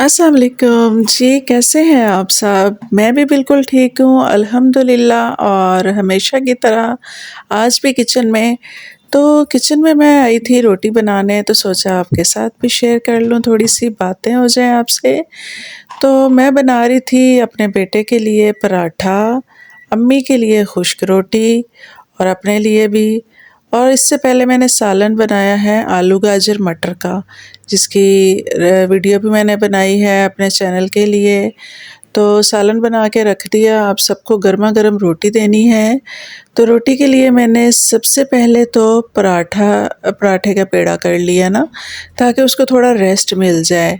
अस्सलाम वालेकुम जी, कैसे हैं आप सब? मैं भी बिल्कुल ठीक हूँ अल्हम्दुलिल्लाह और हमेशा की तरह आज भी किचन में। तो किचन में मैं आई थी रोटी बनाने, तो सोचा आपके साथ भी शेयर कर लूँ, थोड़ी-सी बातें हो जाएँ आपसे। तो मैं बना रही थी अपने बेटे के लिए पराठा, अम्मी के लिए खुश्क रोटी और अपने लिए भी। और इससे पहले मैंने सालन बनाया है आलू गाजर मटर का, जिसकी वीडियो भी मैंने बनाई है अपने चैनल के लिए। तो सालन बना के रख दिया, अब सबको गरमा-गरम रोटी देनी है। तो रोटी के लिए मैंने सबसे पहले तो पराठे का पेड़ा कर लिया ना, ताकि उसको थोड़ा रेस्ट मिल जाए।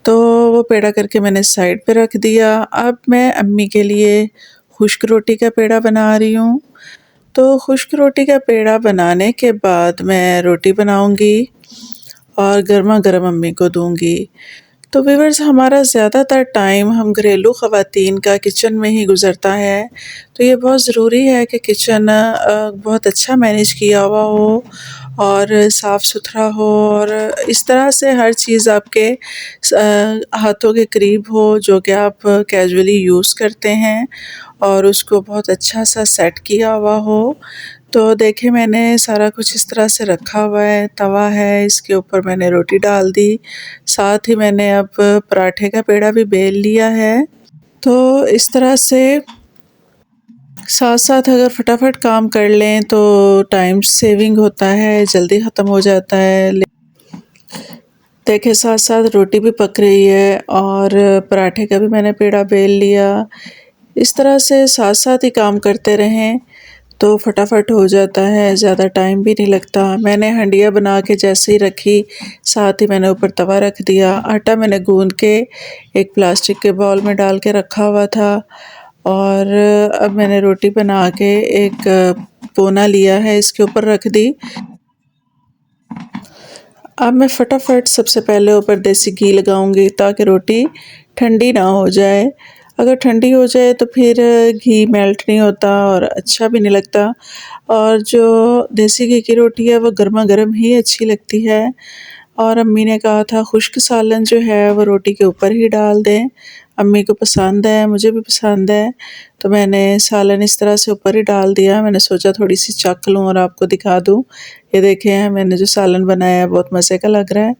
तो वो पेड़ा करके मैंने साइड पे रख दिया। अब मैं अम्मी के लिए खुश्क रोटी का पेड़ा बना रही हूँ। तो खुश्क रोटी का पेड़ा बनाने के बाद मैं रोटी बनाऊँगी और गरमा-गरम अम्मी को दूँगी। तो व्यूअर्स, हमारा ज़्यादातर टाइम हम घरेलू ख़वातीन का किचन में ही गुज़रता है। तो ये बहुत ज़रूरी है कि किचन बहुत अच्छा मैनेज किया हुआ हो और साफ़-सुथरा हो और इस तरह से हर चीज़ आपके हाथों के करीब हो, जो कि आप कैजुअली यूज़ करते हैं और उसको बहुत अच्छा-सा सेट किया हुआ हो। तो देखिए, मैंने सारा कुछ इस तरह से रखा हुआ है, तवा है, इसके ऊपर मैंने रोटी डाल दी, साथ ही मैंने अब पराठे का पेड़ा भी बेल लिया है। तो इस तरह से साथ-साथ अगर फटाफट काम कर लें तो टाइम सेविंग होता है, जल्दी ख़त्म हो जाता है। देखिए, साथ-साथ रोटी भी पक रही है और पराठे का भी मैंने पेड़ा बेल लिया। इस तरह से साथ-साथ ही काम करते रहें तो फटाफट हो जाता है, ज़्यादा टाइम भी नहीं लगता। मैंने हंडिया बना के जैसे ही रखी, साथ ही मैंने ऊपर तवा रख दिया। आटा मैंने गूँध के एक प्लास्टिक के बाउल में डाल के रखा हुआ था और अब मैंने रोटी बना के एक पोना लिया है, इसके ऊपर रख दी। अब मैं फटाफट सबसे पहले ऊपर देसी घी लगाऊंगी ताकि रोटी ठंडी ना हो जाए। अगर ठंडी हो जाए तो फिर घी मेल्ट नहीं होता और अच्छा भी नहीं लगता। और जो देसी घी की रोटी है वो गर्मा गर्म ही अच्छी लगती है। और अम्मी ने कहा था खुश्क सालन जो है वो रोटी के ऊपर ही डाल दें। अम्मी को पसंद है, मुझे भी पसंद है, तो मैंने सालन इस तरह से ऊपर ही डाल दिया। मैंने सोचा थोड़ी सी चख लूँ और आपको दिखा दूँ। ये देखें, मैंने जो सालन बनाया है बहुत मज़े का लग रहा है।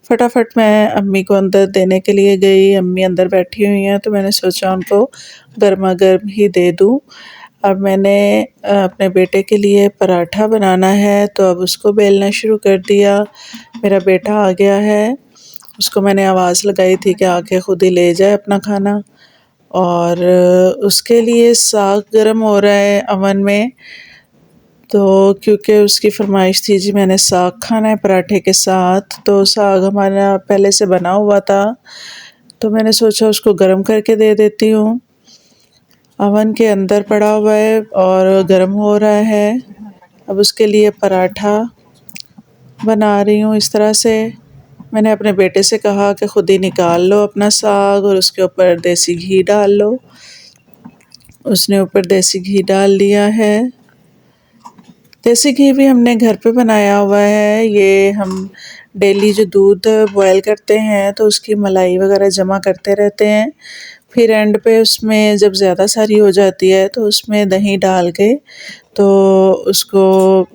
फटाफट मैं अम्मी को अंदर देने के लिए गई। अम्मी अंदर बैठी हुई हैं तो मैंने सोचा उनको गर्मा गर्म ही दे दूँ। अब मैंने अपने बेटे के लिए पराठा बनाना है तो अब उसको बेलना शुरू कर दिया। मेरा बेटा आ गया है, उसको मैंने आवाज़ लगाई थी कि आके ख़ुद ही ले जाए अपना खाना। और उसके लिए साग गर्म हो रहा है अवन में, तो क्योंकि उसकी फ़रमाइश थी जी मैंने साग खाना है पराठे के साथ, तो साग हमारा पहले से बना हुआ था, तो मैंने सोचा उसको गर्म करके दे देती हूँ। अवन के अंदर पड़ा हुआ है और गर्म हो रहा है। अब उसके लिए पराठा बना रही हूँ इस तरह से। मैंने अपने बेटे से कहा कि ख़ुद ही निकाल लो अपना साग और उसके ऊपर देसी घी डाल लो। उसने ऊपर देसी घी डाल लिया है। देसी घी भी हमने घर पे बनाया हुआ है। ये हम डेली जो दूध बॉयल करते हैं तो उसकी मलाई वगैरह जमा करते रहते हैं। फिर एंड पे उसमें जब ज़्यादा सारी हो जाती है तो उसमें दही डाल के तो उसको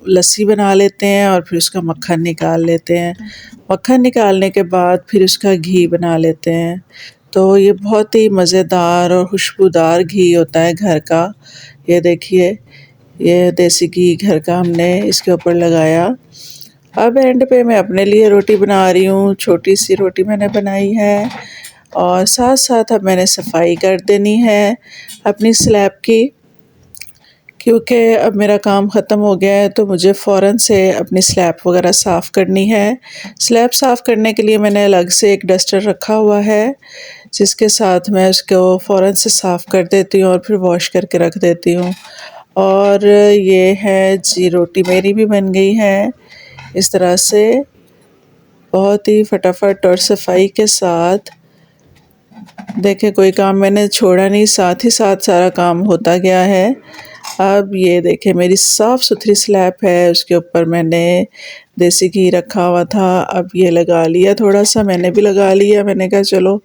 लस्सी बना लेते हैं और फिर उसका मक्खन निकाल लेते हैं। मक्खन निकालने के बाद फिर उसका घी बना लेते हैं। तो ये बहुत ही मज़ेदार और खुशबूदार घी होता है घर का। ये देखिए, ये देसी घी घर का हमने इसके ऊपर लगाया। अब एंड पे मैं अपने लिए रोटी बना रही हूँ, छोटी सी रोटी मैंने बनाई है और साथ साथ अब मैंने सफाई कर देनी है अपनी स्लैब की, क्योंकि अब मेरा काम ख़त्म हो गया है तो मुझे फ़ौरन से अपनी स्लैब वगैरह साफ़ करनी है। स्लैब साफ़ करने के लिए मैंने अलग से एक डस्टर रखा हुआ है, जिसके साथ मैं उसको फ़ौरन से साफ़ कर देती हूँ और फिर वॉश करके रख देती हूँ। और ये है जी, रोटी मेरी भी बन गई है इस तरह से, बहुत ही फटाफट और सफाई के साथ। देखिए, कोई काम मैंने छोड़ा नहीं, साथ ही साथ सारा काम होता गया है। अब ये देखें मेरी साफ़ सुथरी स्लैब है, उसके ऊपर मैंने देसी घी रखा हुआ था। अब ये लगा लिया थोड़ा सा, मैंने भी लगा लिया। मैंने कहा चलो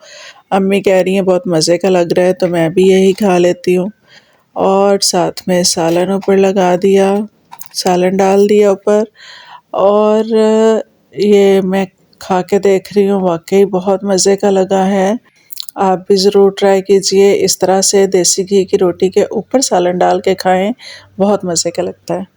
अम्मी कह रही हैं बहुत मज़े का लग रहा है तो मैं भी यही खा लेती हूँ। और साथ में सालन ऊपर लगा दिया, सालन डाल दिया ऊपर। और ये मैं खा के देख रही हूँ, वाकई बहुत मज़े का लगा है। आप भी ज़रूर ट्राई कीजिए, इस तरह से देसी घी की रोटी के ऊपर सालन डाल के खाएं, बहुत मज़े का लगता है।